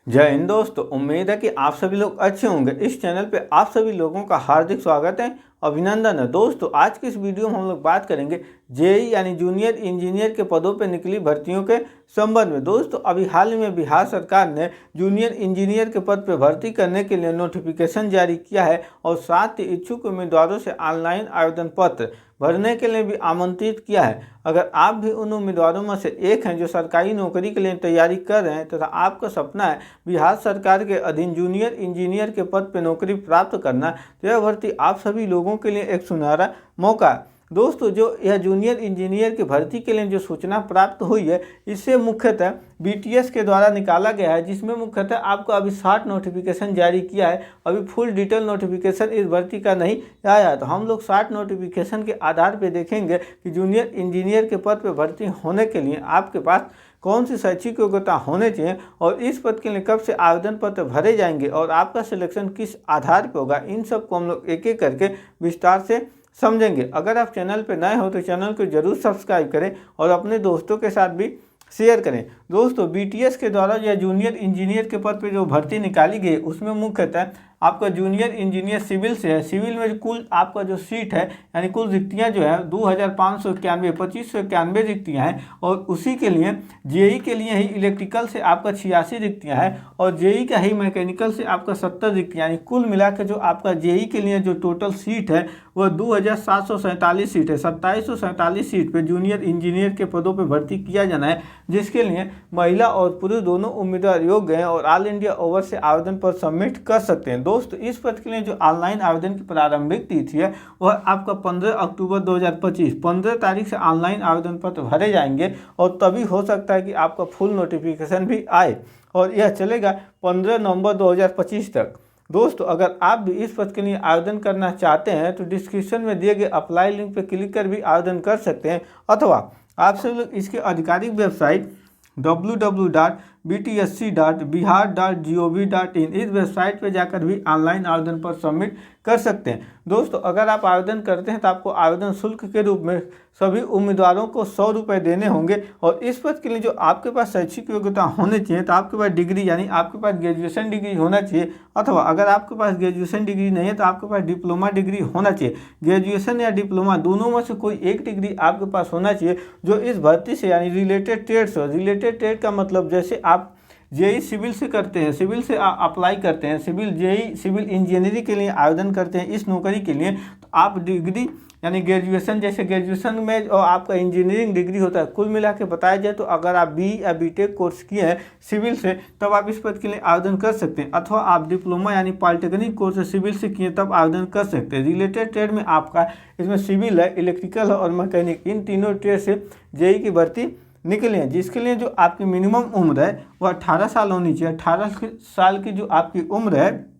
जय हिंद दोस्तों, उम्मीद है कि आप सभी लोग अच्छे होंगे। इस चैनल पे आप सभी लोगों का हार्दिक स्वागत है, अभिनंदन है। दोस्तों आज की इस वीडियो में हम लोग बात करेंगे जेई यानी जूनियर इंजीनियर के पदों पे निकली भर्तियों के संबंध में। दोस्तों अभी हाल ही में बिहार सरकार ने जूनियर इंजीनियर के पद पे भर्ती करने के लिए नोटिफिकेशन जारी किया है और साथ ही इच्छुक उम्मीदवारों से ऑनलाइन आवेदन पत्र भरने के लिए भी आमंत्रित किया है। अगर आप भी उन उम्मीदवारों में से एक हैं जो सरकारी नौकरी के लिए तैयारी कर रहे हैं तथा आपका सपना है बिहार सरकार के अधीन जूनियर इंजीनियर के पद पर नौकरी प्राप्त करना, तो यह भर्ती आप सभी लोगों के लिए एक सुनहरा मौका है। दोस्तों जो यह जूनियर इंजीनियर की भर्ती के लिए जो सूचना प्राप्त हुई है, इससे मुख्यतः बीटीएस के द्वारा निकाला गया है, जिसमें मुख्यतः आपको अभी 60 नोटिफिकेशन जारी किया है। अभी फुल डिटेल नोटिफिकेशन इस भर्ती का नहीं आया है, तो हम लोग 60 नोटिफिकेशन के आधार पर देखेंगे कि जूनियर इंजीनियर के पद पर भर्ती होने के लिए आपके पास कौन सी शैक्षिक योग्यता होने चाहिए और इस पद के लिए कब से आवेदन पत्र भरे जाएंगे और आपका सिलेक्शन किस आधार पर होगा। इन सब को हम लोग एक एक करके विस्तार से समझेंगे। अगर आप चैनल पर नए हो तो चैनल को जरूर सब्सक्राइब करें और अपने दोस्तों के साथ भी शेयर करें। दोस्तों बीटीएस के द्वारा यह जूनियर इंजीनियर के पद पर जो भर्ती निकाली गई उसमें मुख्यतः आपका जूनियर इंजीनियर सिविल से है। सिविल में कुल आपका जो सीट है यानी कुल रिक्तियाँ जो है 2591 रिक्तियाँ हैं और उसी के लिए जेई के लिए ही इलेक्ट्रिकल से आपका 86 रिक्तियाँ हैं और जेई का ही मैकेनिकल से आपका 70 रिक्तियाँ, यानी कुल मिला के जो आपका जेई के लिए जो टोटल सीट है वह 2747 सीट है। 2747 सीट पे जूनियर इंजीनियर के पदों पे भर्ती किया जाना है, जिसके लिए महिला और पुरुष दोनों उम्मीदवार योग्य हैं और ऑल इंडिया ओवर से आवेदन पर सबमिट कर सकते हैं। दोस्तों इस पद के लिए जो ऑनलाइन आवेदन की प्रारंभिक तिथि है वह आपका 15 अक्टूबर 2025 15 तारीख से ऑनलाइन आवेदन पत्र भरे जाएंगे और तभी हो सकता है कि आपका फुल नोटिफिकेशन भी आए और यह चलेगा 15 नवंबर 2025 तक। दोस्तों अगर आप भी इस पद के लिए आवेदन करना चाहते हैं तो डिस्क्रिप्शन में दिए गए अप्लाई लिंक पर क्लिक कर भी आवेदन कर सकते हैं, अथवा आप सब लोग इसके आधिकारिक वेबसाइट www.btsc.bihar.gov.in इस वेबसाइट पर जाकर भी ऑनलाइन आवेदन पर सबमिट कर सकते हैं। दोस्तों अगर आप आवेदन करते हैं तो आपको आवेदन शुल्क के रूप में सभी उम्मीदवारों को 100 रुपये देने होंगे और इस पद के लिए जो आपके पास शैक्षिक योग्यता होनी चाहिए तो आपके पास डिग्री यानी आपके पास ग्रेजुएशन डिग्री होना चाहिए, अथवा अगर आपके पास ग्रेजुएशन डिग्री नहीं है तो आपके पास डिप्लोमा डिग्री होना चाहिए। ग्रेजुएशन या डिप्लोमा दोनों में से कोई एक डिग्री आपके पास होना चाहिए जो इस भर्ती से यानी रिलेटेड ट्रेड से। रिलेटेड ट्रेड का मतलब जैसे आप जेई सिविल से करते हैं, सिविल से अप्लाई करते हैं, सिविल जेई सिविल इंजीनियरिंग के लिए आवेदन करते हैं इस नौकरी के लिए, तो आप डिग्री यानी ग्रेजुएशन, जैसे ग्रेजुएशन में और आपका इंजीनियरिंग डिग्री होता है, कुल मिला के बताया जाए तो अगर आप बी या बीटेक कोर्स किए हैं सिविल से तब आप इस पद के लिए आवेदन कर सकते हैं, अथवा आप डिप्लोमा यानी पॉलिटेक्निक कोर्स सिविल से किए तब आवेदन कर सकते हैं। रिलेटेड ट्रेड में आपका इसमें सिविल है, इलेक्ट्रिकल है और मैकेनिक, इन तीनों ट्रेड से जेई की भर्ती निकले हैं, जिसके लिए जो आपकी मिनिमम उम्र है वह 18 साल होनी चाहिए। 18 साल की जो आपकी उम्र है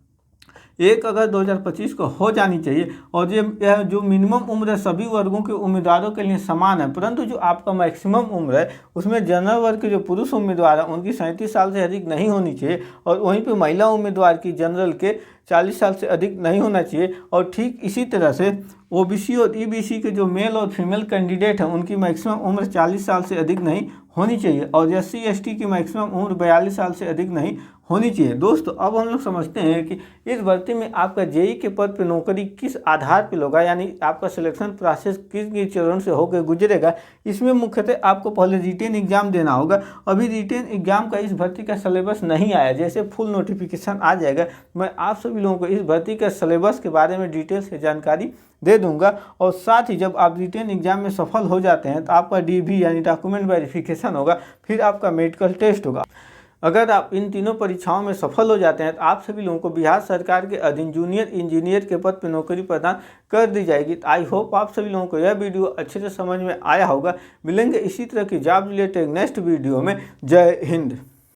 1 अगस्त 2025 को हो जानी चाहिए और यह जो मिनिमम उम्र है सभी वर्गों के उम्मीदवारों के लिए समान है, परंतु जो आपका मैक्सिमम उम्र है उसमें जनरल वर्ग के जो पुरुष उम्मीदवार हैं उनकी 37 साल से अधिक नहीं होनी चाहिए और वहीं पर महिला उम्मीदवार की जनरल के 40 साल से अधिक नहीं होना चाहिए। और ठीक इसी तरह से ओबीसी और ईबीसी के जो मेल और फीमेल कैंडिडेट हैं उनकी मैक्सिमम उम्र 40 साल से अधिक नहीं होनी चाहिए और एससी एसटी की मैक्सिमम उम्र 42 साल से अधिक नहीं होनी चाहिए। दोस्तों अब हम लोग समझते हैं कि इस भर्ती में आपका जेई के पद पर नौकरी किस आधार पर होगा, यानी आपका सिलेक्शन प्रोसेस किस चरण से होकर गुजरेगा। इसमें मुख्यतः आपको पहले रिटेन एग्जाम देना होगा। अभी रिटेन एग्जाम का इस भर्ती का सिलेबस नहीं आया, जैसे फुल नोटिफिकेशन आ जाएगा मैं आप सभी लोगों को इस भर्ती का सिलेबस के बारे में डिटेल से जानकारी दे दूंगा और साथ ही जब आप रिटेन एग्जाम में सफल हो जाते हैं तो आपका डीवी यानी डॉक्यूमेंट वेरिफिकेशन होगा, फिर आपका मेडिकल टेस्ट होगा। अगर आप इन तीनों परीक्षाओं में सफल हो जाते हैं तो आप सभी लोगों को बिहार सरकार के अधीन जूनियर इंजीनियर के पद पर नौकरी प्रदान कर दी जाएगी। तो आई होप आप सभी लोगों को यह वीडियो अच्छे से समझ में आया होगा। मिलेंगे इसी तरह की जॉब रिलेटेड नेक्स्ट वीडियो में। जय हिंद।